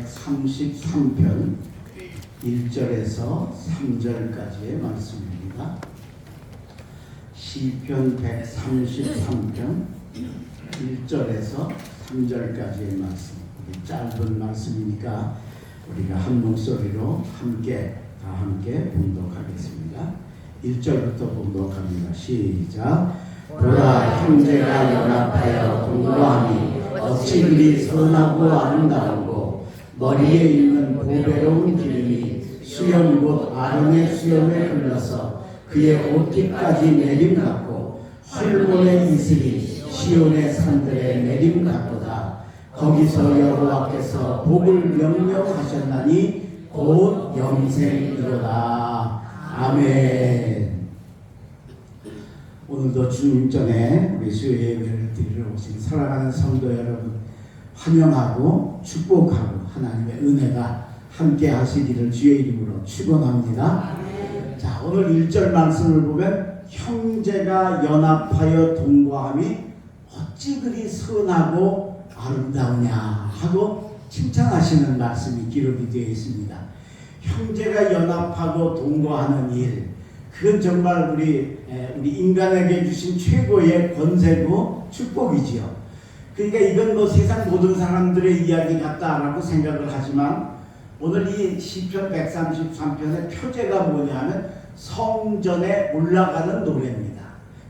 133편 1절에서 3절까지의 말씀입니다. 시편 133편 1절에서 3절까지의 말씀. 짧은 말씀이니까 우리가 한 목소리로 함께 봉독하겠습니다. 1절부터 봉독합니다. 시작. 보라, 형제가 연합하여 동거하니 어찌 그리 선하고 아름다운고, 머리에 있는 보배로운 기름이 수염 곧 아론의 수염에 흘러서 그의 옷깃까지 내림 같고, 헐몬의 이슬이 시온의 산들에 내림 같도다. 거기서 여호와께서 복을 명령하셨나니 곧 영생이로다. 아멘. 오늘도 주님 전에 우리 수요 예배를 드리러 오신 사랑하는 성도 여러분 환영하고 축복하고 하나님의 은혜가 함께 하시기를 주의 이름으로 축원합니다. 자, 오늘 1절 말씀을 보면 형제가 연합하여 동거함이 어찌 그리 선하고 아름다우냐 하고 칭찬하시는 말씀이 기록이 되어 있습니다. 형제가 연합하고 동거하는 일, 그건 정말 우리 인간에게 주신 최고의 권세고 축복이지요. 그러니까 이건 뭐 세상 모든 사람들의 이야기 같다라고 생각을 하지만, 오늘 이 시편 133편의 표제가 뭐냐면 성전에 올라가는 노래입니다.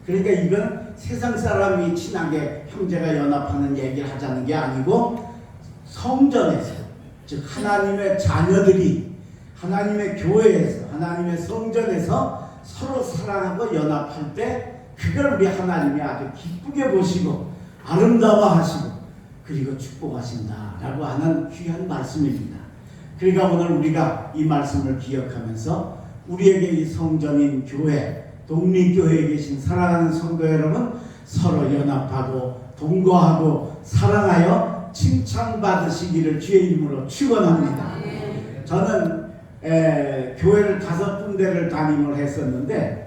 그러니까 이건 세상 사람이 친하게 형제가 연합하는 얘기를 하자는 게 아니고, 성전에서, 즉 하나님의 자녀들이 하나님의 교회에서, 하나님의 성전에서 서로 사랑하고 연합할 때 그걸 우리 하나님이 아주 기쁘게 보시고 아름다워하시고 그리고 축복하신다라고 하는 귀한 말씀입니다. 그러니까 오늘 우리가 이 말씀을 기억하면서 우리에게 이 성전인 교회, 독립교회에 계신 사랑하는 성도 여러분, 서로 연합하고 동거하고 사랑하여 칭찬받으시기를 주의 이름으로 축원합니다. 저는 교회를 5군데를 담임을 했었는데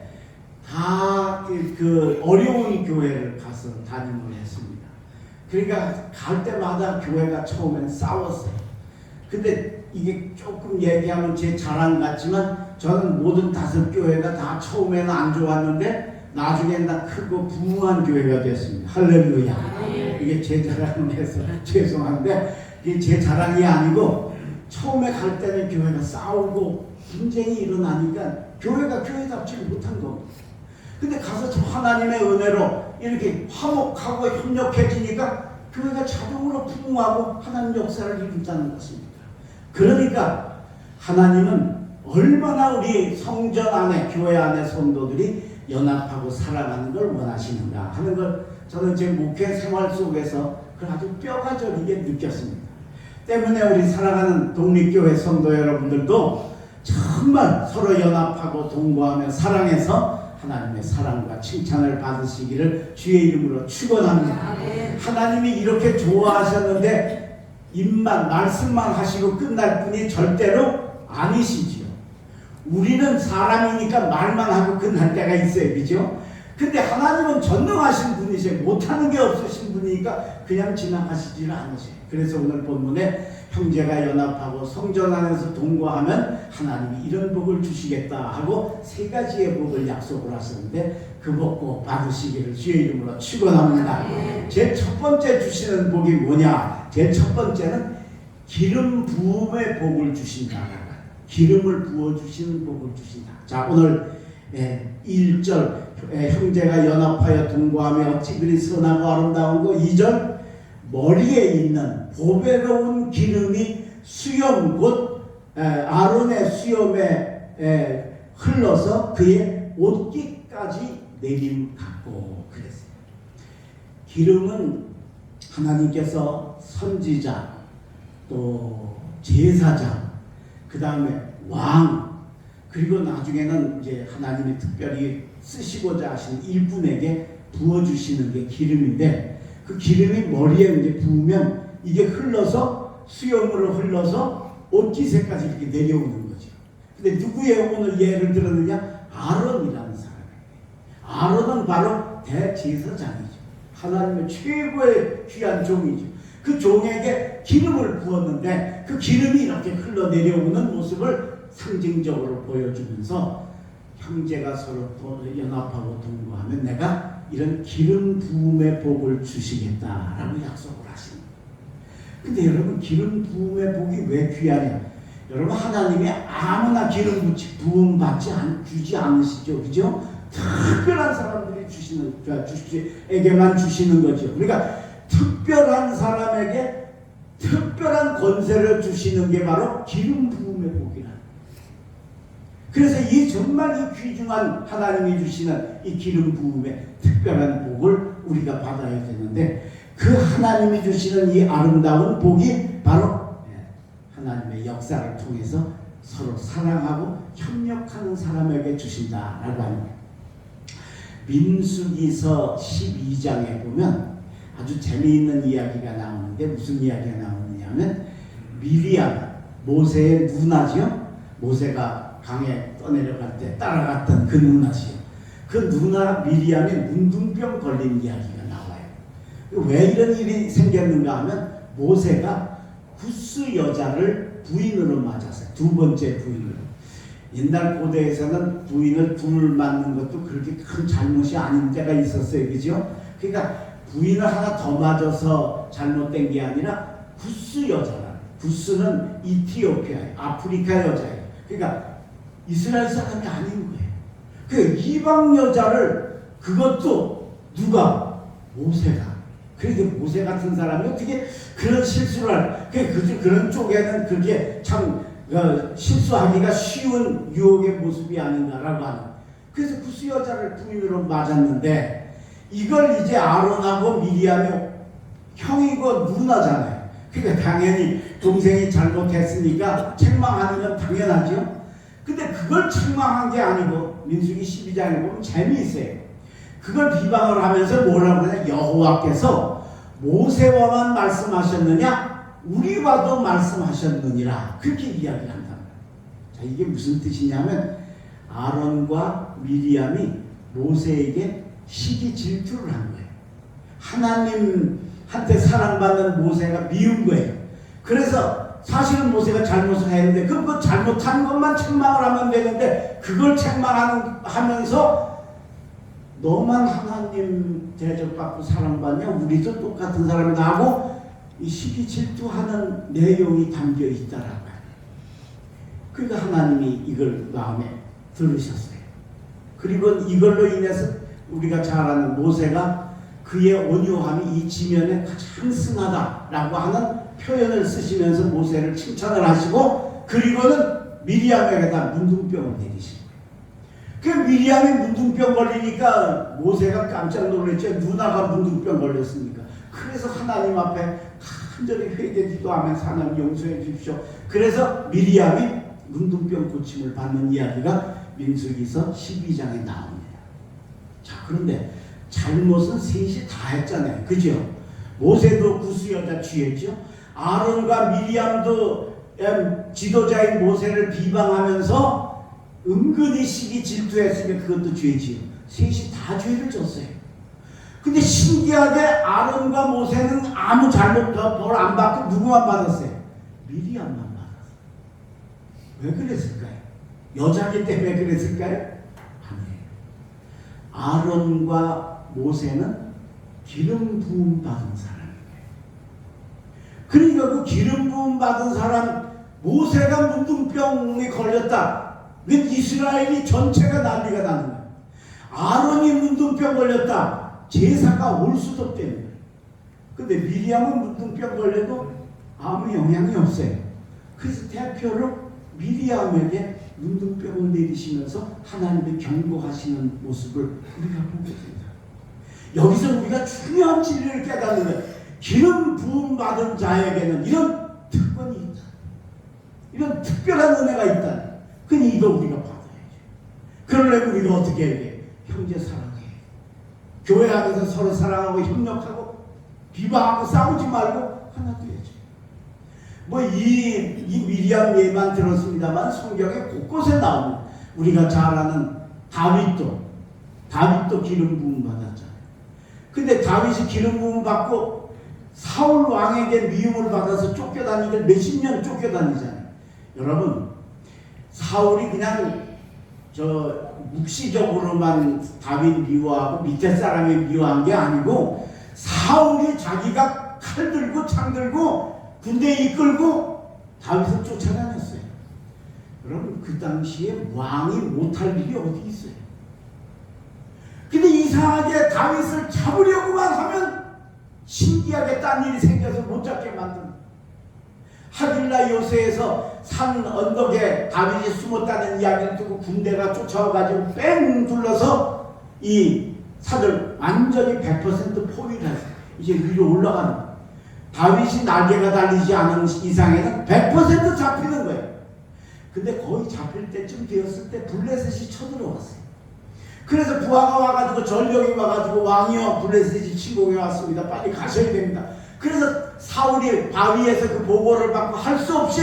다 그 어려운 교회를 가서 담임을 했습니다. 그러니까 갈 때마다 교회가 처음엔 싸웠어요. 근데 이게 조금 얘기하면 제 자랑 같지만, 저는 모든 5교회가 다 처음에는 안 좋았는데 나중엔 다 크고 부흥한 교회가 됐습니다. 할렐루야. 이게 제 자랑을 해서 죄송한데, 이게 제 자랑이 아니고, 처음에 갈 때는 교회가 싸우고 분쟁이 일어나니까 교회가 교회답지 못한 겁니다. 근데 가서 저 하나님의 은혜로 이렇게 화목하고 협력해지니까 교회가 자동으로 부흥하고 하나님 역사를 이룬다는 것입니다. 그러니까 하나님은 얼마나 우리 성전 안에, 교회 안에 성도들이 연합하고 살아가는 걸 원하시는가 하는 걸 저는 제 목회 생활 속에서 그걸 아주 뼈가 저리게 느꼈습니다. 때문에 우리 사랑하는 독립교회 성도 여러분들도 정말 서로 연합하고 동거하며 사랑해서 하나님의 사랑과 칭찬을 받으시기를 주의 이름으로 축원합니다. 하나님이 이렇게 좋아하셨는데 입만, 말씀만 하시고 끝날 분이 절대로 아니시지요. 우리는 사람이니까 말만 하고 끝날 때가 있어요, 그죠? 근데 하나님은 전능하신 분이세요. 못하는 게 없으신 분이니까 그냥 지나가시지를 않으세요. 그래서 오늘 본문에 형제가 연합하고 성전 안에서 동거하면 하나님이 이런 복을 주시겠다 하고 3가지의 복을 약속을 하셨는데, 그 복 꼭 받으시기를 주의 이름으로 축원합니다. 제 첫 번째 주시는 복이 뭐냐? 제 첫 번째는 기름 부음의 복을 주신다. 기름을 부어주시는 복을 주신다. 자, 오늘 1절 형제가 연합하여 동거하며 어찌 그리 선하고 아름다운 거. 2절 머리에 있는 보배로운 기름이 수염 곧 아론의 수염에 흘러서 그의 옷깃까지 내림 같고 그랬어요. 기름은 하나님께서 선지자, 또 제사장, 그 다음에 왕, 그리고 나중에는 이제 하나님이 특별히 쓰시고자 하신 일꾼에게 부어주시는 게 기름인데, 그 기름이 머리에 이제 부으면 이게 흘러서 수염으로 흘러서 옷깃에까지 이렇게 내려오는 거죠. 근데 누구의 오늘 예를 들었느냐? 아론이라는 사람이에요. 아론은 바로 대제사장이죠. 하나님의 최고의 귀한 종이죠. 그 종에게 기름을 부었는데 그 기름이 이렇게 흘러내려오는 모습을 상징적으로 보여주면서 형제가 서로 연합하고 동거하면 내가 이런 기름 부음의 복을 주시겠다라고 약속을 하십니다. 근데 여러분, 기름 부음의 복이 왜 귀하냐? 여러분, 하나님이 아무나 기름 부음 주지 않으시죠, 그죠? 특별한 사람들이 에게만 주시는 거죠. 그러니까 특별한 사람에게 특별한 권세를 주시는 게 바로 기름 부음의 복이라. 그래서 이 정말 이 귀중한 하나님이 주시는 이 기름 부음의 특별한 복을 우리가 받아야 되는데, 그 하나님이 주시는 이 아름다운 복이 바로 하나님의 역사를 통해서 서로 사랑하고 협력하는 사람에게 주신다라고 합니다. 민수기서 12장에 보면 아주 재미있는 이야기가 나오는데, 무슨 이야기가 나오느냐면 미리암, 모세의 누나죠. 모세가 강에 떠내려갈 때 따라갔던 그 누나지요. 그 누나 미리암이 문둥병 걸린 이야기가 나와요. 왜 이런 일이 생겼는가 하면 모세가 구스 여자를 부인으로 맞았어요. 두 번째 부인으로. 옛날 고대에서는 부인을 둘 맞는 것도 그렇게 큰 잘못이 아닌 때가 있었어요. 그죠? 그러니까 부인을 하나 더 맞아서 잘못된 게 아니라 구스 여자라. 구스는 이티오피아예요. 아프리카 여자예요. 그러니까 이스라엘 사람이 아닌 거예요. 그 이방 여자를, 그것도 누가? 모세가. 그러니까 모세 같은 사람이 어떻게 그런 실수를 할? 그런 쪽에는 그게 참 실수하기가 쉬운 유혹의 모습이 아닌가라고 하는. 그래서 구스 여자를 부인으로 맞았는데, 이걸 이제 아론하고 미리암이 형이고 누나잖아요. 그러니까 당연히 동생이 잘못했으니까 책망하는 건 당연하죠. 근데 그걸 책망한 게 아니고, 민수기 12장에 보면 재미있어요. 그걸 비방을 하면서 뭐라고 하냐? 여호와께서 모세와만 말씀하셨느냐? 우리와도 말씀하셨느니라. 그렇게 이야기를 한다. 자, 이게 무슨 뜻이냐면 아론과 미리암이 모세에게 시기 질투를 한 거예요. 하나님한테 사랑받는 모세가 미운 거예요. 그래서 사실은 모세가 잘못을 했는데 그 잘못한 것만 책망을 하면 되는데, 그걸 책망하면서 너만 하나님 대접받고 사랑받냐? 우리도 똑같은 사람이다 하고 이 시기 질투하는 내용이 담겨 있다라고요. 그러니까 하나님이 이걸 마음에 들으셨어요. 그리고 이걸로 인해서 우리가 잘 아는 모세가 그의 온유함이 이 지면에 가장 승하다라고 하는 표현을 쓰시면서 모세를 칭찬을 하시고, 그리고는 미리암에게다 문둥병을 내리시고, 그 미리암이 문둥병 걸리니까 모세가 깜짝 놀랐죠. 누나가 문둥병 걸렸으니까. 그래서 하나님 앞에 간절히 회개 기도하면서 하나님 용서해 주십시오. 그래서 미리암이 문둥병 고침을 받는 이야기가 민수기서 12장에 나옵니다. 자, 그런데 잘못은 셋이 다 했잖아요. 그죠? 모세도 구스 여자 취했죠. 아론과 미리암도 지도자인 모세를 비방하면서 은근히 시기 질투했으면 그것도 죄지요. 셋이 다 죄를 졌어요. 근데 신기하게 아론과 모세는 아무 잘못 벌 안 받고 누구만 받았어요? 미리암만 받았어요. 왜 그랬을까요? 여자기 때문에 그랬을까요? 아니에요. 아론과 모세는 기름 부음 받은 사람이에요. 그러니까 그 기름 부음 받은 사람, 모세가 문둥병에 걸렸다. 이스라엘이 전체가 난리가 나는 거예요. 아론이 문둥병 걸렸다. 제사가 올 수도 없다는 거예요. 근데 미리암은 문둥병 걸려도 아무 영향이 없어요. 그래서 대표로 미리암에게 문둥병을 내리시면서 하나님의 경고하시는 모습을 우리가 보게 됩니다. 여기서 우리가 중요한 진리를 깨닫는 거예요. 기름 부음 받은 자에게는 이런 특권이 있다. 이런 특별한 은혜가 있다. 그니 이거 우리가 받아야죠. 그러려면 우리가 어떻게 해야 돼? 형제 사랑해. 교회 안에서 서로 사랑하고 협력하고 비방하고 싸우지 말고 하나 되야죠. 이 미리암 예만 들었습니다만 성경에 곳곳에 나오는, 우리가 잘 아는 다윗도 기름 부음 받았잖아요. 근데 다윗이 기름 부음 받고 사울 왕에게 미움을 받아서 쫓겨다니길 몇십 년 쫓겨다니잖아요. 여러분, 사울이 그냥 묵시적으로만 다윗 미워하고 밑에 사람이 미워한 게 아니고, 사울이 자기가 칼 들고 창 들고 군대 이끌고 다윗을 쫓아다녔어요. 여러분, 그 당시에 왕이 못할 일이 어디 있어요? 근데 이상하게 다윗을 잡으려고만 하면 신기하게 딴 일이 생겨서 못 잡게 만듭니다. 하길라 요새에서 산 언덕에 다윗이 숨었다는 이야기를 듣고 군대가 쫓아와가지고 뺑 둘러서 이 산을 완전히 100% 포위를 했어요. 이제 위로 올라가는 거예요. 다윗이 날개가 달리지 않은 이상에는 100% 잡히는 거예요. 근데 거의 잡힐 때쯤 되었을 때 블레셋이 쳐들어왔어요. 그래서 부하가 와가지고 전령이 와가지고 왕이여, 블레셋이 침공해 왔습니다. 빨리 가셔야 됩니다. 그래서 사울이 바위에서 그 보고를 받고 할 수 없이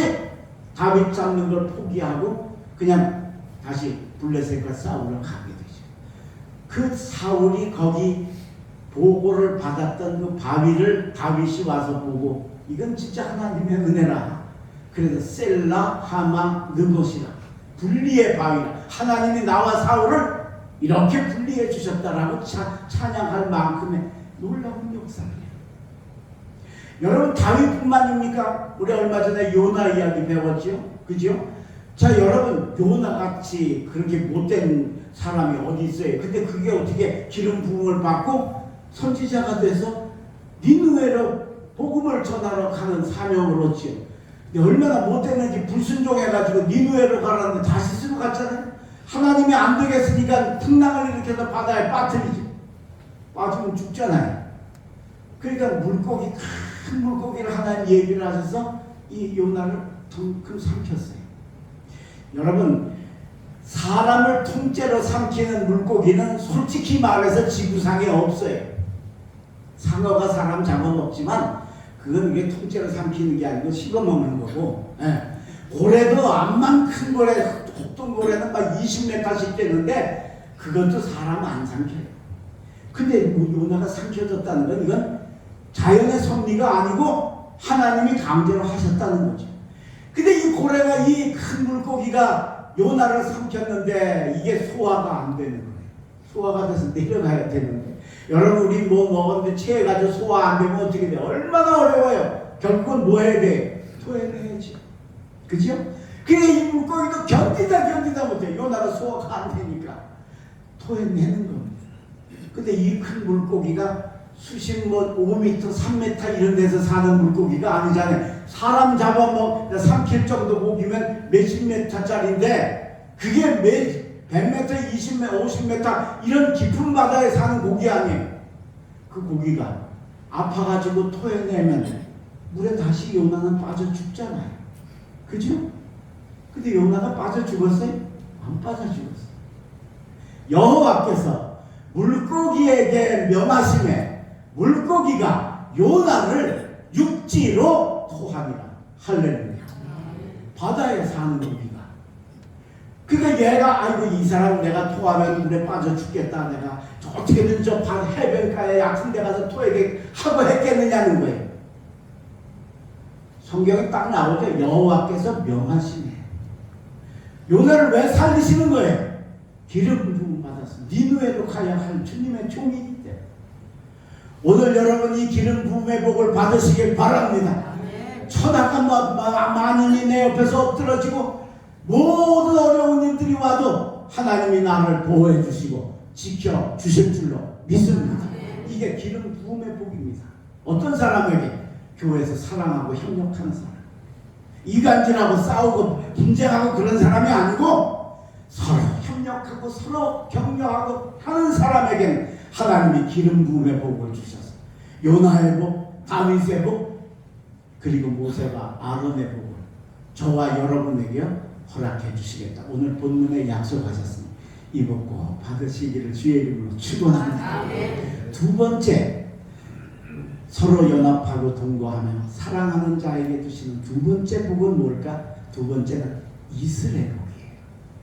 다윗 잡는 걸 포기하고 그냥 다시 블레셋과 싸우러 가게 되죠. 그 사울이 거기 보고를 받았던 그 바위를 다윗이 와서 보고, 이건 진짜 하나님의 은혜라. 그래서 셀라 하마 느곳이라, 분리의 바위라. 하나님이 나와 사울을 이렇게 분리해 주셨다라고 찬양할 만큼의 놀라운 역사예요. 여러분, 다윗뿐만입니까? 우리 얼마 전에 요나 이야기 배웠죠? 그죠? 자, 여러분, 요나같이 그렇게 못된 사람이 어디 있어요? 근데 그게 어떻게 기름 부음을 받고 선지자가 돼서 니느웨로 복음을 전하러 가는 사명을 얻지요. 근데 얼마나 못됐는지 불순종해가지고 니느웨로 가라는데 다시스로 갔잖아요. 하나님이 안 되겠으니까 풍랑을 일으켜서 바다에 빠뜨리죠. 빠지면 죽잖아요. 그러니까 물고기, 큰 물고기를 하나님 얘기를 하셔서 이 요나를 덩큼 삼켰어요. 여러분, 사람을 통째로 삼키는 물고기는 솔직히 말해서 지구상에 없어요. 상어가 사람 잡아먹지만 그건 이게 통째로 삼키는 게 아니고 씹어먹는 거고, 고래도 암만 큰 고래, 어떤 고래는 막 20m씩 되는데 그것도 사람 안 삼켜요. 근데 요나가 삼켜졌다는 건 이건 자연의 섭리가 아니고 하나님이 강제로 하셨다는 거죠. 근데 이 고래가, 이 큰 물고기가 요나를 삼켰는데 이게 소화가 안 되는 거예요. 소화가 돼서 내려가야 되는데, 여러분, 우리 뭐 먹었는데 체해가지고 소화 안 되면 어떻게 돼요? 얼마나 어려워요. 결국은 뭐 해야 돼? 토해내야죠. 그죠? 그래, 이 물고기도 견디다 못해. 요나가 소화가 안 되니까 토해내는 겁니다. 근데 이 큰 물고기가 수심 5m, 3m 이런 데서 사는 물고기가 아니잖아요. 사람 삼킬 정도 고기면 몇십 m짜리인데 그게 100m, 20m, 50m 이런 깊은 바다에 사는 고기 아니에요. 그 고기가 아파가지고 토해내면 물에 다시 요나는 빠져 죽잖아요. 그죠? 근데 요나가 빠져 죽었어요? 안 빠져 죽었어요. 여호와께서 물고기에게 명하심에 물고기가 요나를 육지로 토하니라. 할렐루야. 바다에 사는 고기가. 그러니까 얘가, 아이고, 이 사람 내가 토하면 물에 빠져 죽겠다, 내가 어떻게든 저 해변가에 얕은 데 가서 토하게 하고 했겠느냐는 거예요. 성경에 딱 나오죠. 여호와께서 명하시네. 요나를 왜 살리시는 거예요? 기름 부음 받았어. 니느웨로 가야 할 주님의 종이기 때문에. 오늘 여러분, 이 기름 부음의 복을 받으시길 바랍니다. 천하가 만인이 내 옆에서 엎드러지고 모든 어려운 일들이 와도 하나님이 나를 보호해 주시고 지켜 주실 줄로 믿습니다. 이게 기름 부음의 복입니다. 어떤 사람에게? 교회에서 사랑하고 협력하는 사람, 이간질하고 싸우고 분쟁하고 그런 사람이 아니고 서로 협력하고 서로 격려하고 하는 사람에게는 하나님이 기름 부음의 복을 주셔서 요나의 복, 다윗의 복, 그리고 모세와 아론의 복을 저와 여러분에게 허락해 주시겠다. 오늘 본문에 약속하셨습니다. 이 복 꼭 받으시기를 주의 이름으로 축원합니다. 두 번째, 서로 연합하고 동거하며 사랑하는 자에게 주시는 두 번째 복은 뭘까? 두 번째는 이스라엘 복이에요.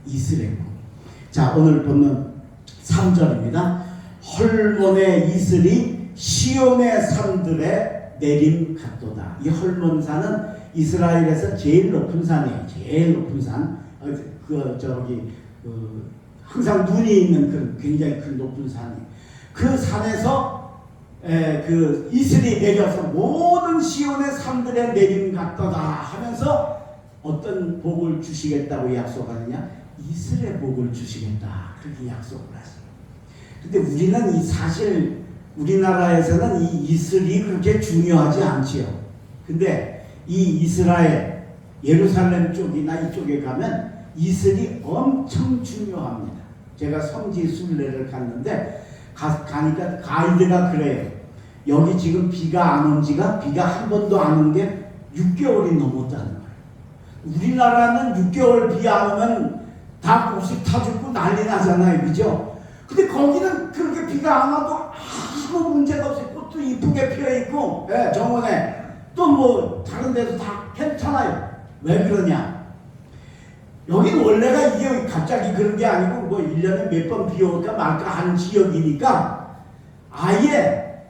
이스라엘 복. 자, 오늘 본문 3절입니다. 헐몬의 이슬이 시온의 산들에 내림 같도다. 이 헐몬산은 이스라엘에서 제일 높은 산이에요. 제일 높은 산. 항상 눈이 있는 그 굉장히 큰 높은 산이. 그 산에서 그 이슬이 내려서 모든 시온의 산들의 내림 같도다 하면서 어떤 복을 주시겠다고 약속하느냐? 이슬의 복을 주시겠다. 그렇게 약속을 하세요. 근데 우리는 사실 우리나라에서는 이 이슬이 그렇게 중요하지 않지요. 근데 이 이스라엘, 예루살렘 쪽이나 이쪽에 가면 이슬이 엄청 중요합니다. 제가 성지 순례를 갔는데 가니까 가이드가 그래요. 여기 지금 비가 안 온 지가 비가 한 번도 안 온 게 6개월이 넘었다는 거예요. 우리나라는 6개월 비 안 오면 다 꽃이 타 죽고 난리 나잖아요. 그죠? 근데 거기는 그렇게 비가 안 와도 아무 문제가 없어요. 꽃도 이쁘게 피어 있고, 정원에 또 뭐 다른 데도 다 괜찮아요. 왜 그러냐? 여기는 원래가 이게 갑자기 그런 게 아니고 뭐 1년에 몇 번 비 올까 말까 하는 지역이니까 아예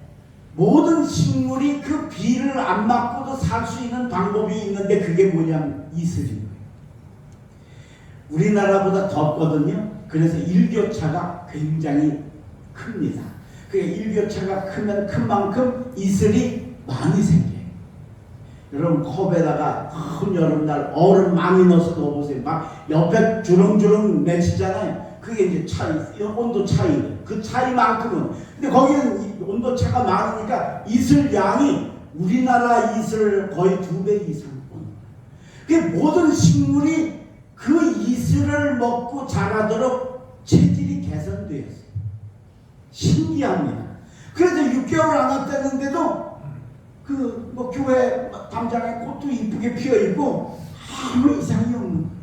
모든 식물이 그 비를 안 맞고도 살 수 있는 방법이 있는데 그게 뭐냐면 이슬인 거예요. 우리나라보다 덥거든요. 그래서 일교차가 굉장히 큽니다. 일교차가 크면 큰 만큼 이슬이 많이 생겨요. 여러분 컵에다가 큰 여름날 얼음 많이 넣어서 넣어보세요. 막 옆에 주렁주렁 맺히잖아요. 그게 이제 차이, 온도 차이. 그 차이만큼은. 근데 거기는 온도 차가 많으니까 이슬 양이 우리나라 이슬 거의 2배 이상 오는 거예요. 그 모든 식물이 그 이슬을 먹고 자라도록 체질이 개선되었어요. 신기합니다. 그래서 6개월 안 왔다는데도 뭐 교회 담장에 꽃도 이쁘게 피어 있고 아무 이상이 없는 거예요.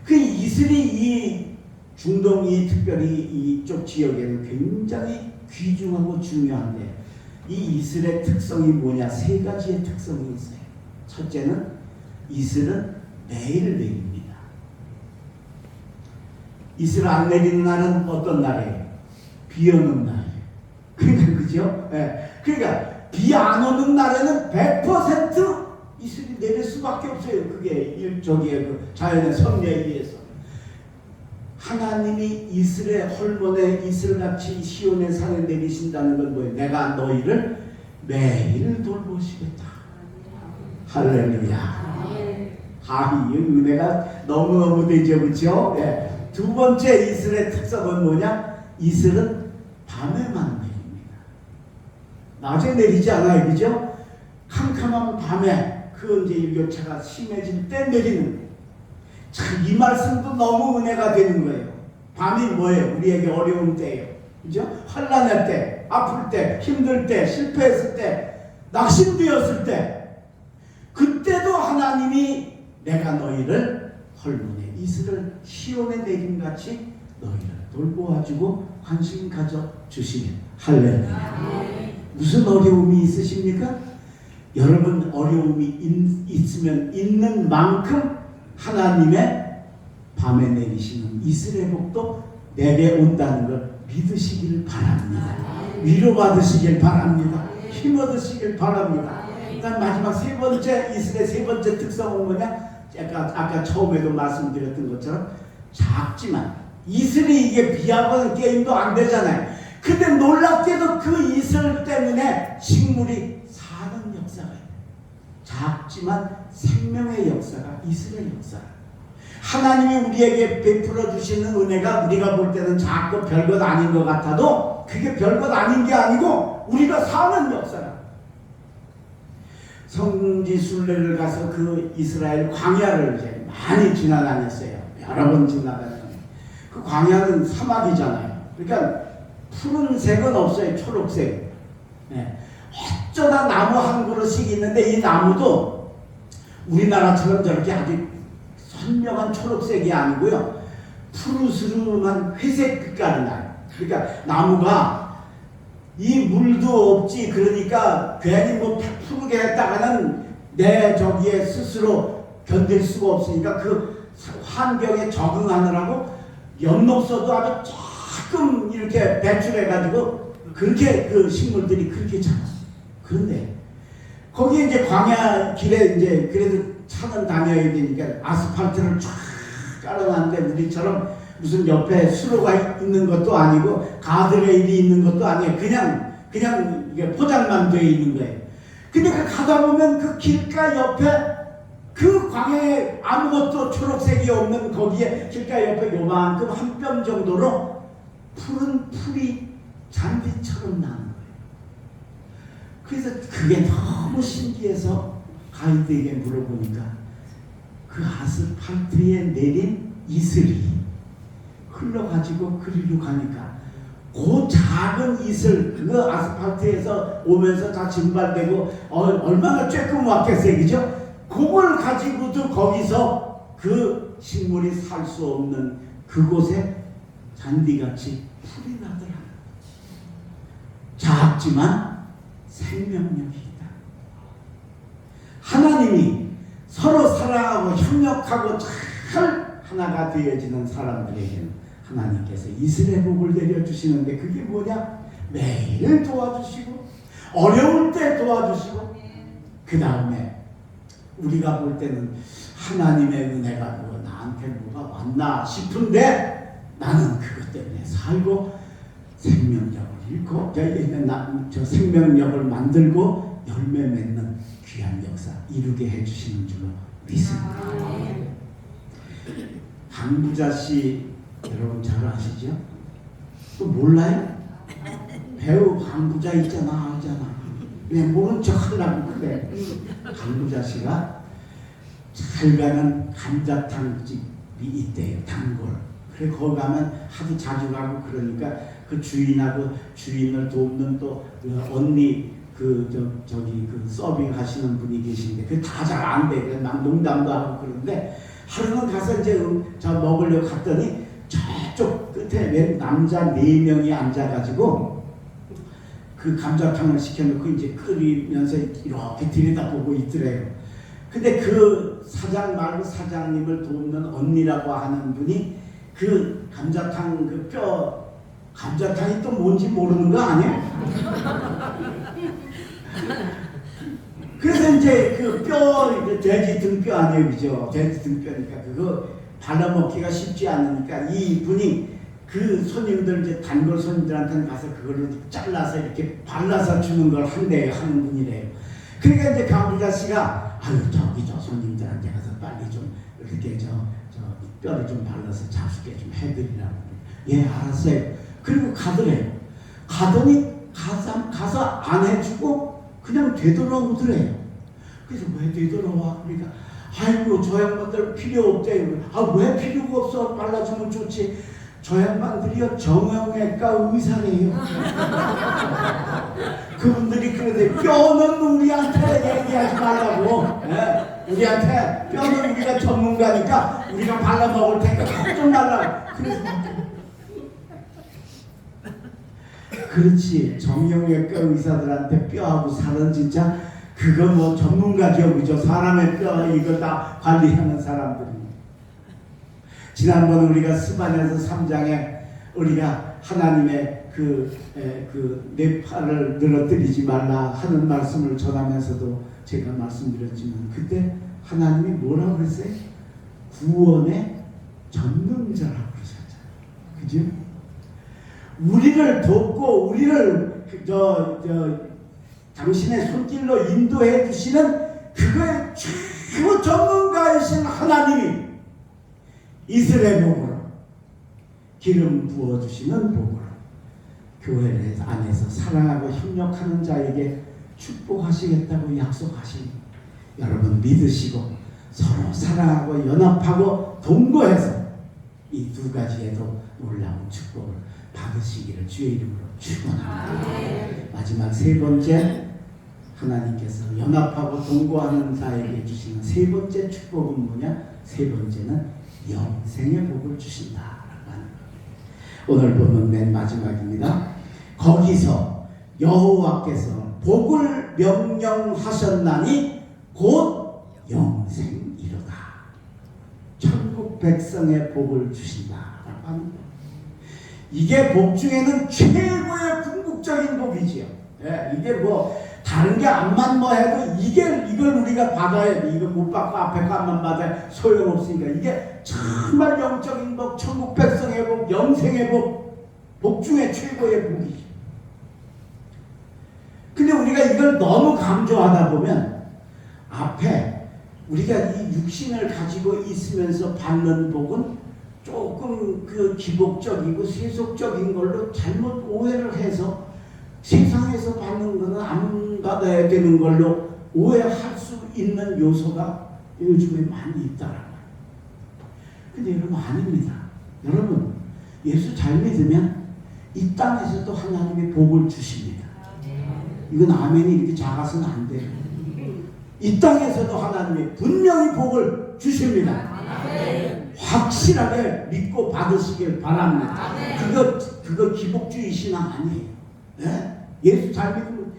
그 이슬이 이 중동이 특별히 이쪽 지역에는 굉장히 귀중하고 중요한데 이 이슬의 특성이 뭐냐? 3가지의 특성이 있어요. 첫째는 이슬은 매일 내립니다. 이슬 안 내리는 날은 어떤 날이에요? 비 오는 날이에요. 그러니까 그죠? 그러니까 비 안 오는 날에는 100% 이슬이 내릴 수밖에 없어요. 그게 그 자연의 섭리에 의해서. 하나님이 이슬의 헐몬에 이슬같이 시온의 산에 내리신다는 건 뭐예요? 내가 너희를 매일 돌보시겠다. 할렐루야. 이 은혜가 너무너무 되죠. 그렇죠? 두 번째 이슬의 특성은 뭐냐? 이슬은 밤에만 내립니다. 낮에 내리지 않아요. 그죠? 캄캄한 밤에 그 이제 일교차가 심해질 때 내리는. 참, 이 말씀도 너무 은혜가 되는 거예요. 밤이 뭐예요? 우리에게 어려운 때예요. 그죠? 환난할 때, 아플 때, 힘들 때, 실패했을 때, 낙심되었을 때, 그때도 하나님이 내가 너희를 헐몬의 이슬을 시온의 내림같이 너희를 돌보아주고 관심 가져 주시겠다. 할렐루야. 무슨 어려움이 있으십니까? 여러분 어려움이 있으면 있는 만큼 하나님의 밤에 내리시는 이슬의 복도 내게 온다는 걸 믿으시길 바랍니다. 위로받으시길 바랍니다. 힘 얻으시길 바랍니다. 일단 마지막 3번째 이슬의 3번째 특성은 뭐냐? 아까 처음에도 말씀드렸던 것처럼 작지만 이슬이 이게 비하고는 게임도 안 되잖아요. 근데 놀랍게도 그 이슬 때문에 식물이 사는 역사가 있어요. 작지만 생명의 역사가 이슬의 역사. 하나님이 우리에게 베풀어 주시는 은혜가 우리가 볼 때는 작고 별것 아닌 것 같아도 그게 별것 아닌 게 아니고 우리가 사는 역사라. 성지 순례를 가서 그 이스라엘 광야를 이제 많이 지나다녔어요. 여러 번 지나다녔어요. 그 광야는 사막이잖아요. 그러니까 푸른색은 없어요. 초록색. 어쩌다 나무 한 그루씩 있는데 이 나무도 우리나라처럼 저렇게 아주 선명한 초록색이 아니고요. 푸르스름한 회색 빛깔이 나요. 그러니까 나무가 이 물도 없지. 그러니까 괜히 뭐 푸르게 했다가는 내 저기에 스스로 견딜 수가 없으니까 그 환경에 적응하느라고 엽록소도 아주 조금 이렇게 배출해가지고 그렇게 그 식물들이 그렇게 자랐어요. 그런데 거기 이제 광야 길에 이제 그래도 차는 다녀야 되니까 아스팔트를 쫙 깔아놨는데 우리처럼 무슨 옆에 수로가 있는 것도 아니고 가드레일이 있는 것도 아니에요. 그냥 이게 포장만 되어 있는 거예요. 근데 그 가다 보면 그 길가 옆에 그 광야에 아무것도 초록색이 없는 거기에 길가 옆에 요만큼 한 뼘 정도로 푸른 풀이 잔디처럼 나는 거예요. 그래서 그게 너무 신기해서 가이드에게 물어보니까 그 아스팔트에 내린 이슬이 흘러가지고 그리로 가니까 그 작은 이슬 그 아스팔트에서 오면서 다 증발되고 얼마나 쬐끔 왔겠어요, 그죠? 그걸 가지고도 거기서 그 식물이 살 수 없는 그곳에 잔디같이 풀이 나더라. 작지만 생명력이 있다. 하나님이 서로 사랑하고 협력하고 잘 하나가 되어지는 사람들에게는 하나님께서 이슬의 복을 내려주시는데 그게 뭐냐? 매일 도와주시고 어려울 때 도와주시고 그 다음에 우리가 볼 때는 하나님의 은혜가 뭐 나한테 뭐가 왔나 싶은데 나는 그것 때문에 살고 생명력을 잃고 저 생명력을 만들고 열매 맺는 귀한 역사 이루게 해주시는 줄로 믿습니다. 강부자 씨 여러분 잘 아시죠? 또 몰라요? 배우 강부자 있잖아 알잖아. 그냥 모른 척 하려고 그래. 강부자 씨가 잘 가는 감자탕 집이 있대요. 단골. 그래 거기 가면 하도 자주 가고 그러니까 그 주인하고 주인을 돕는 또 언니 저기 서빙 하시는 분이 계신데 그 다 잘 안 돼. 그래서 막 농담도 하고 그러는데 하루는 가서 이제 저 먹으려고 갔더니 저쪽 끝에 웬 남자 4명이 앉아가지고 그 감자탕을 시켜놓고 이제 끓이면서 이렇게 들여다보고 있더래요. 근데 그 사장 말고 사장님을 돕는 언니라고 하는 분이 그 감자탕 그 뼈 감자탕이 또 뭔지 모르는 거 아니야? 그래서 이제 그 뼈 돼지 등뼈 아니에요, 그죠? 돼지 등뼈니까 그거 발라먹기가 쉽지 않으니까 이 분이 그 손님들 이제 단골 손님들한테 가서 그걸로 잘라서 이렇게 발라서 주는 걸 한대요, 하는 분이래요. 그러니까 이제 강부자 씨가 아유 저기 저 손님들한테 가서 빨리 좀 이렇게 저 뼈를 좀 발라서 잡수게 좀 해드리라고. 예 알았어요. 그리고 가더래요. 가더니 가서 안 해주고 그냥 되돌아오더래요. 그래서 왜 되돌아와? 그러니까 아이고 저 양반들 필요 없대요. 아 왜 필요가 없어? 발라주면 좋지. 저 양반들이요 정형외과 의사래요. 그분들이 그러대. 뼈는 우리한테 얘기하지 말라고. 네? 우리한테 뼈는 우리가 전문가니까 우리가 발라먹을 테니까 걱정 말라고. 그래서 그렇지. 정형외과 의사들한테 뼈하고 살은 진짜 그거 뭐 전문가죠, 그죠? 사람의 뼈 이거 다 관리하는 사람들이. 지난번 우리가 스바냐서 3장에 우리가 하나님의 내 팔을 늘어뜨리지 말라 하는 말씀을 전하면서도 제가 말씀드렸지만 그때 하나님이 뭐라고 그랬어요? 구원의 전능자라고 그러셨잖아요. 그죠? 우리를 돕고 우리를 당신의 손길로 인도해 주시는 그거의 최고 전문가이신 하나님이 이스라엘 복으로 기름 부어주시는 복으로 교회 안에서 사랑하고 협력하는 자에게 축복하시겠다고 약속하시니 여러분 믿으시고 서로 사랑하고 연합하고 동거해서 이 두 가지에도 놀라운 축복을 받으시기를 주의 이름으로 축원합니다. 마지막 세 번째 하나님께서 연합하고 동거하는 자에게 주시는 세 번째 축복은 뭐냐? 세 번째는 영생의 복을 주신다라고 하는 겁니다. 오늘 보면 맨 마지막입니다. 거기서 여호와께서 복을 명령하셨나니 곧 영생이로다. 천국 백성의 복을 주신다라고 하는 겁니다. 이게 복 중에는 최고의 궁극적인 복이지요. 예, 이게 뭐 다른 게 암만 뭐 해도 이걸 우리가 받아야 돼. 이거 못 받고 앞에 것만 받아야 소용없으니까 이게 정말 영적인 복, 천국 백성의 복, 영생의 복, 복 중에 최고의 복이죠. 근데 우리가 이걸 너무 강조하다 보면 앞에 우리가 이 육신을 가지고 있으면서 받는 복은 조금 그 기복적이고 세속적인 걸로 잘못 오해를 해서 세상에서 받는 거는 안 받아야 되는 걸로 오해할 수 있는 요소가 요즘에 많이 있다라고. 근데 여러분 아닙니다. 여러분 예수 잘 믿으면 이 땅에서도 하나님의 복을 주십니다. 이건 아멘이 이렇게 작아서는 안 돼요. 이 땅에서도 하나님이 분명히 복을 주십니다. 확실하게 믿고 받으시길 바랍니다. 그거 기복주의 신앙 아니에요. 네? 예수 잘 믿으면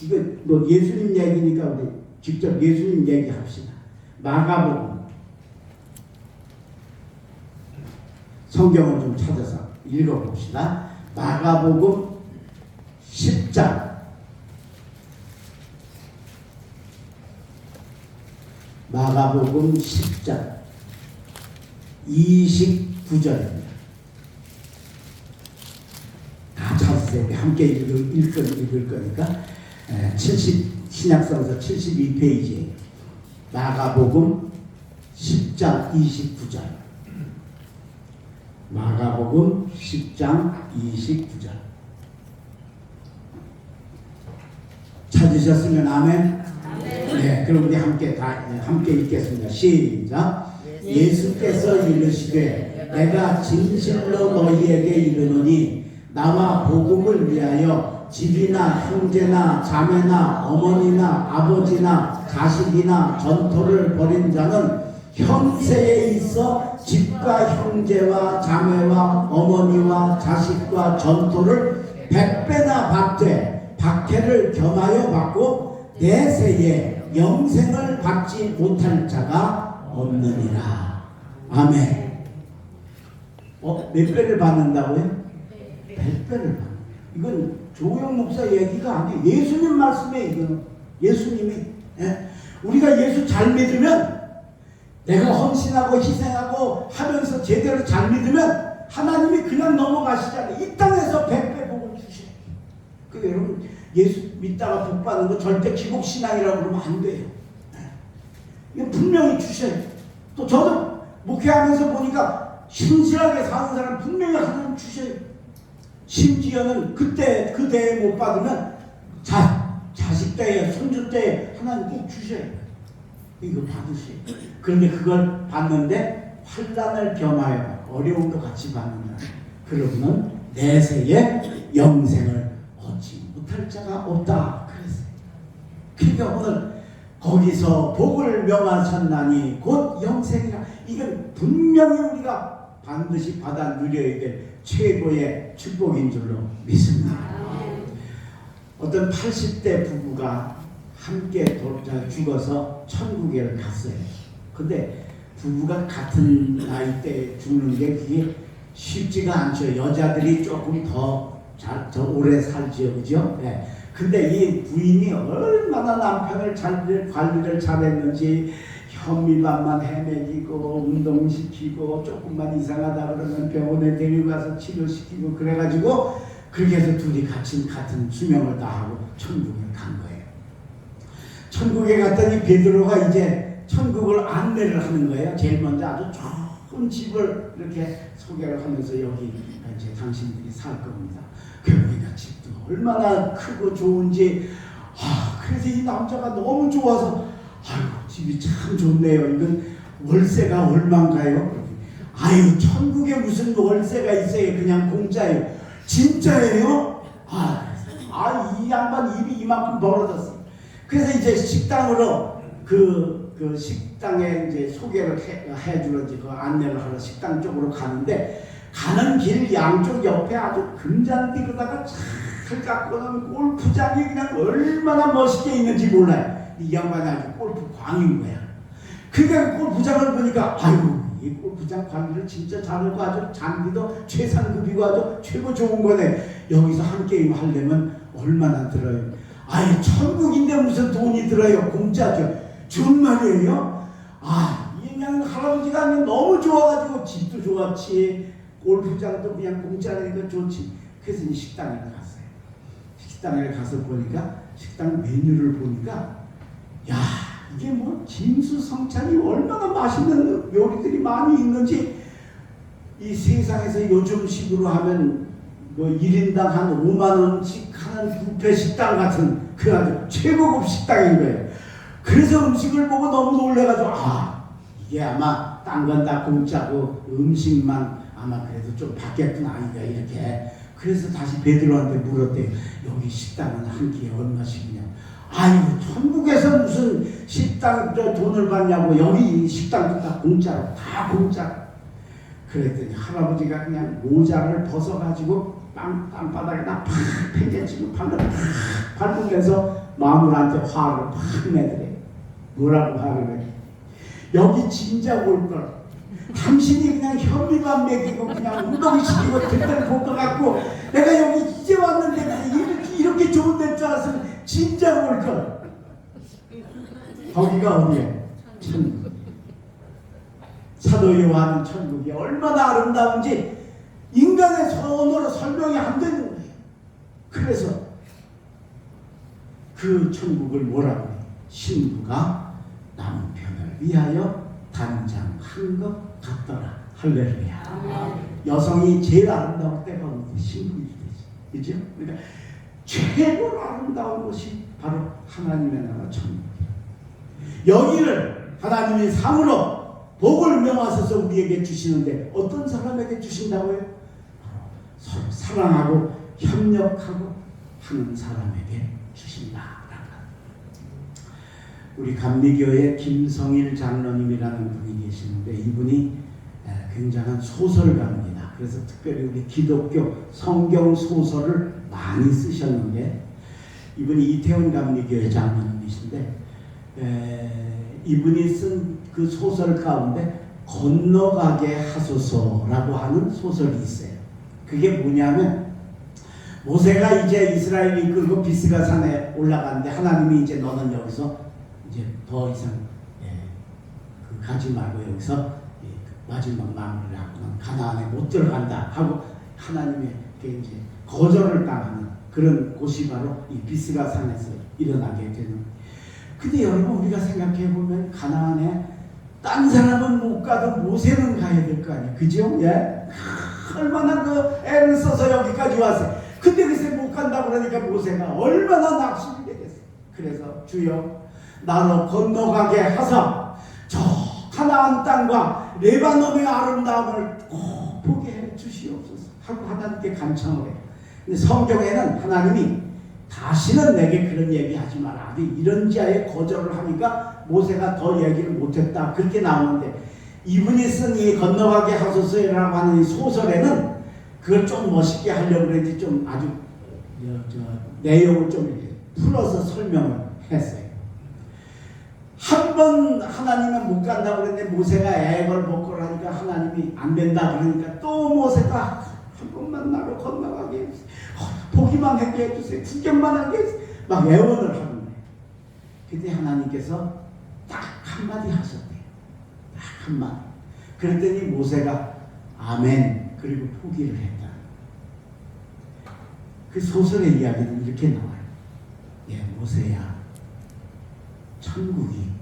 이거 뭐 예수님 얘기니까 우리 직접 예수님 얘기합시다. 마가복음 성경을 좀 찾아서 읽어봅시다. 마가복음 10장 마가복음 10장 29절입니다. 다 찾으세요. 함께 읽을 거니까 70 신약성서 72페이지에 마가복음 10장 29절 마가복음 10장 29절 찾으셨으면 아멘. 네, 그럼 우리 함께 읽겠습니다. 시작. 예수께서 이르시되 내가 진실로 너희에게 이르노니 나와 복음을 위하여 집이나 형제나 자매나 어머니나 아버지나 자식이나 전토를 벌인 자는 현세에 있어 집과 형제와 자매와 어머니와 자식과 전토를 100배나 받되 박해를 겸하여 받고 내세에 영생을 받지 못할 자가 없느니라. 아멘. 몇 배를 받는다고요? 100배를 받는. 이건 조영 목사 얘기가 아니에요. 예수님 말씀에 이거는 예수님이. 우리가 예수 잘 믿으면 내가 헌신하고 희생하고 하면서 제대로 잘 믿으면 하나님이 그냥 넘어가시잖아요. 이 땅에서 100배 복을 주셔요. 그 여러분 예수 믿다가 복 받는 거 절대 기복신앙이라고 그러면 안 돼요. 이거 분명히 주셔요. 또 저도 목회하면서 보니까 신실하게 사는 사람 분명히 하나님 주셔요. 심지어는 그때 그 대에 못 받으면 자식 때에 손주 때에 하나님 꼭 주셔요. 이거 받으세요. 그런데 그걸 받는데 환난을 겸하여 어려움도 같이 받는다. 그러면 내세에 영생을 얻지 못할 자가 없다. 그랬어요. 그러니까 오늘 거기서 복을 명하셨나니 곧 영생이라. 이건 분명히 우리가 반드시 받아 누려야 될 최고의 축복인 줄로 믿습니다. 어떤 80대 부부가 함께 죽어서 천국에 갔어요. 근데 부부가 같은 나이대에 죽는 게 그게 쉽지가 않죠. 여자들이 조금 더 오래 살지요. 그죠? 네. 근데 이 부인이 얼마나 남편을 관리를 잘했는지 현미밥만 해먹이고 운동시키고 조금만 이상하다 그러면 병원에 데리고 가서 치료시키고 그래가지고 그렇게 해서 둘이 같은 수명을 다하고 천국에 간 거예요. 천국에 갔더니 베드로가 이제 천국을 안내를 하는 거예요. 제일 먼저 아주 좋은 집을 이렇게 소개를 하면서 여기 이제 당신들이 살 겁니다. 그러니까 집도 얼마나 크고 좋은지. 그래서 이 남자가 너무 좋아서 아유 집이 참 좋네요. 이건 월세가 얼마인가요? 아유 천국에 무슨 월세가 있어요. 그냥 공짜예요. 진짜예요? 이 양반 입이 이만큼 벌어졌어. 그래서 이제 식당으로 그 식당에 이제 소개를 해주러 그 안내를 하러 식당 쪽으로 가는데 가는 길 양쪽 옆에 아주 금잔디로다가 잘 갖고 놓은 골프장이 그냥 얼마나 멋있게 있는지 몰라요. 이 양반이 아주 골프 광인 거야. 그러니까 골프장을 보니까 이 골프장 관리를 진짜 잘하고 아주 장비도 최상급이고 아주 최고 좋은 거네. 여기서 한 게임 하려면 얼마나 들어요? 아니 천국인데 무슨 돈이 들어요? 공짜죠. 정말이에요? 아, 그냥 할아버지가 그냥 너무 좋아가지고 집도 좋았지, 골프장도 그냥 공짜니까 좋지. 그래서 이 식당에 갔어요. 식당에 가서 보니까 식당 메뉴를 보니까 야, 이게 뭐 진수성찬이 얼마나 맛있는 요리들이 많이 있는지, 이 세상에서 요즘식으로 하면 뭐 1인당 한 5만 원씩 하는 뷔페 식당 같은 그 아주 최고급 식당인 거예요. 그래서 음식을 보고 너무 놀래가지고 아, 이게 아마 딴 건 다 공짜고 음식만 아마 그래도 좀 받겠구나 아닌가 이렇게. 그래서 다시 베드로한테 물었대요. 여기 식당은 한 끼에 얼마씩이냐. 아유, 천국에서 무슨 식당 돈을 받냐고. 여기 식당도 다 공짜로, 다 공짜. 그랬더니 할아버지가 그냥 모자를 벗어가지고 땅바닥에다 팍 팽개치고 발로 팍 밟으면서 마누라한테 화를 팍 내더래. 뭐라고 화를 내? 여기 진작 올걸. 당신이 그냥 현미밥 먹이고 그냥 운동시키고 들들 볶아 갖고 내가 여기 이제 왔는데 이렇게 좋은 데인 줄 알았으면 진작 올걸. 거기가 어디야? 천국. 사도 요한은 천국이 얼마나 아름다운지 인간의 언어로 설명이 안 되는 거예요. 그래서 그 천국을 뭐라고 해요? 신부가 남편을 위하여 단장한 것 같더라. 할렐루야. 여성이 제일 아름다울 때가 언제? 신부일 때지. 그죠? 그러니까 최고로 아름다운 것이 바로 하나님의 나라 천국이에요. 여기를 하나님이 상으로 복을 명하셔서 우리에게 주시는데 어떤 사람에게 주신다고요? 바로 서로 사랑하고 협력하고 하는 사람에게 주신다. 우리 감리교회 김성일 장로님이라는 분이 계시는데 이분이 굉장한 소설가입니다. 그래서 특별히 우리 기독교 성경 소설을 많이 쓰셨는데, 이분이 이태원 감리교회 장로님이신데 이분이 쓴 그 소설 가운데 건너가게 하소서라고 하는 소설이 있어요. 그게 뭐냐면, 모세가 이제 이스라엘을 이끌고 비스가 산에 올라가는데 하나님이 이제 너는 여기서 이제 더 이상 그 가지 말고 여기서 마지막 마무리를 하고는 가나안에 못 들어간다 하고 하나님에게 이제 거절을 당하는 그런 곳이 바로 이 비스가 산에서 일어나게 되는. 근데 여러분, 우리가 생각해 보면 가나안에 딴 사람은 못 가도 모세는 가야 될 거 아니에요, 그죠? 예? 얼마나 그 애를 써서 여기까지 왔어요. 근데 글쎄 못 간다고 그러니까 모세가 얼마나 낙심이 되겠어요. 그래서 주여 나로 건너가게 하사 저 가나안 땅과 레바논의 아름다움을 꼭 보게 해 주시옵소서 하고 하나님께 간청을 해요. 근데 성경에는 하나님이 다시는 내게 그런 얘기 하지 마라, 이런 자의 거절을 하니까 모세가 더 얘기를 못했다 그렇게 나오는데, 이분이 쓴 이 건너가게 하소서라고 하는 이 소설에는 그걸 좀 멋있게 하려고 그랬지 좀 아주 내용을 좀 이렇게 풀어서 설명을 했어요. 한 번 하나님은 못 간다고 그랬는데 모세가 애걸복걸 하니까 하나님이 안 된다 그러니까 또 모세가 한 번만 나로 건너가게 해주세요. 보기만 하게 해주세요. 구경만 하게 해주세요. 막 애원을 하는 거예요. 그때 하나님께서 딱 한마디 하셨대요. 딱 한마디. 그랬더니 모세가 아멘 그리고 포기를 했다. 그 소설의 이야기는 이렇게 나와요. 예, 모세야, 천국이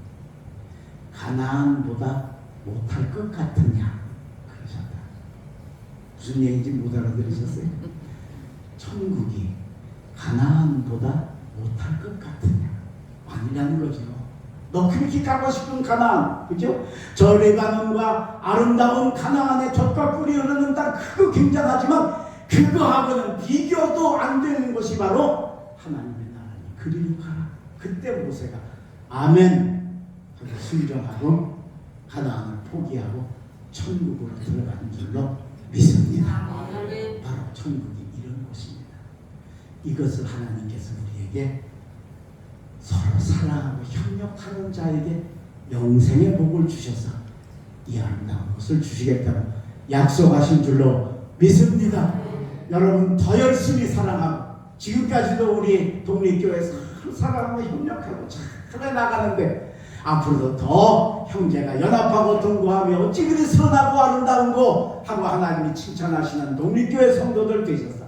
가나안보다 못할 것 같으냐 그러셨다. 무슨 얘기인지 못 알아들으셨어요? 천국이 가나안보다 못할 것 같으냐, 아니라는 거죠. 너 그렇게 가고 싶은 가나안, 그죠? 저 레바논과 아름다운 가나안의 젖과 꿀이 흐르는 땅, 그거 굉장하지만 그거하고는 비교도 안 되는 것이 바로 하나님의 나라니 그리로 가라. 그때 모세가 아멘 하고 순종하고 가나안을 포기하고 천국으로 들어가는 줄로 믿습니다. 바로 천국이 이런 곳입니다. 이것을 하나님께서 우리에게 서로 사랑하고 협력하는 자에게 영생의 복을 주셔서 이 아름다운 것을 주시겠다고 약속하신 줄로 믿습니다. 여러분 더 열심히 사랑하고, 지금까지도 우리 독립교회에서 서로 사랑하며 협력하고 잘 해나가는데 앞으로도 더 형제가 연합하고 동거하며 어찌 그리 선하고 아름다운고 하고 하나님이 칭찬하시는 독립교회 성도들 되셔서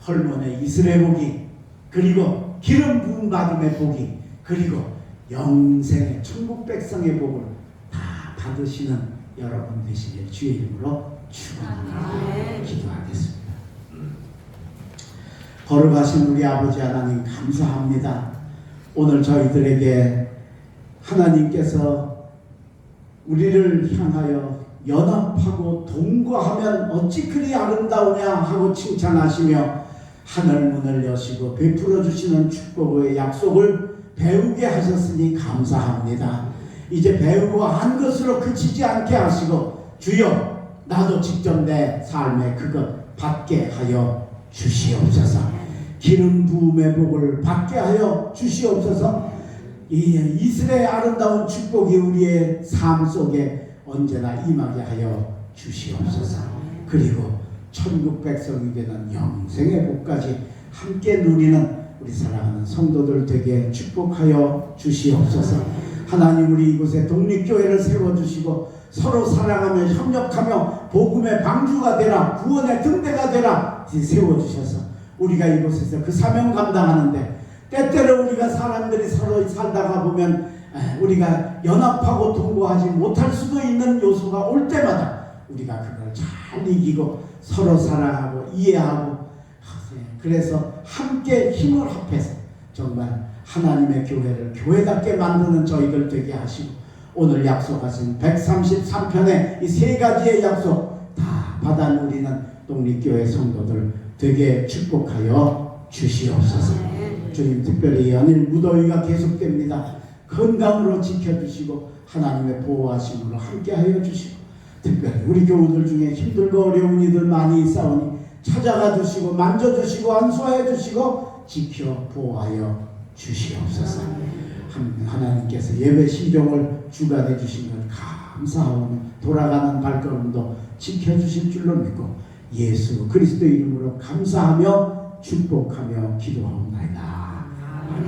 헐몬의 이스라엘 복이, 그리고 기름 부음 받음의 복이, 그리고 영생의 천국 백성의 복을 다 받으시는 여러분 되시길 주의 이름으로 축원합니다. 기도하겠습니다. 거룩하신 우리 아버지 하나님 감사합니다. 오늘 저희들에게 하나님께서 우리를 향하여 연합하고 동거하면 어찌 그리 아름다우냐 하고 칭찬하시며 하늘 문을 여시고 베풀어 주시는 축복의 약속을 배우게 하셨으니 감사합니다. 이제 배우고 한 것으로 그치지 않게 하시고 주여 나도 직접 내 삶에 그것 받게 하여 주시옵소서. 기름 부음의 복을 받게 하여 주시옵소서. 이 이스라엘 아름다운 축복이 우리의 삶 속에 언제나 임하게 하여 주시옵소서. 그리고 천국 백성이 되는 영생의 복까지 함께 누리는 우리 사랑하는 성도들 되게 축복하여 주시옵소서. 하나님 우리 이곳에 독립교회를 세워주시고 서로 사랑하며 협력하며 복음의 방주가 되라, 구원의 등대가 되라 세워주셔서 우리가 이곳에서 그 사명 감당하는데 때때로 우리가 사람들이 서로 살다가 보면 우리가 연합하고 동거하지 못할 수도 있는 요소가 올 때마다 우리가 그걸 잘 이기고 서로 사랑하고 이해하고 그래서 함께 힘을 합해서 정말 하나님의 교회를 교회답게 만드는 저희들 되게 하시고 오늘 약속하신 133편의 이 세 가지의 약속 다 받아 누리는 독립교회 성도들 되게 축복하여 주시옵소서. 주님 특별히 연일 무더위가 계속됩니다. 건강으로 지켜주시고 하나님의 보호하심으로 함께하여 주시고 특별히 우리 교우들 중에 힘들고 어려운 이들 많이 있사오니 찾아가 주시고 만져주시고 안수하여 주시고 지켜 보호하여 주시옵소서. 하나님께서 예배 신종을 주관해 주신 것 감사하오며 돌아가는 발걸음도 지켜주실 줄로 믿고 예수 그리스도 이름으로 감사하며 축복하며 기도하옵나이다. 아멘.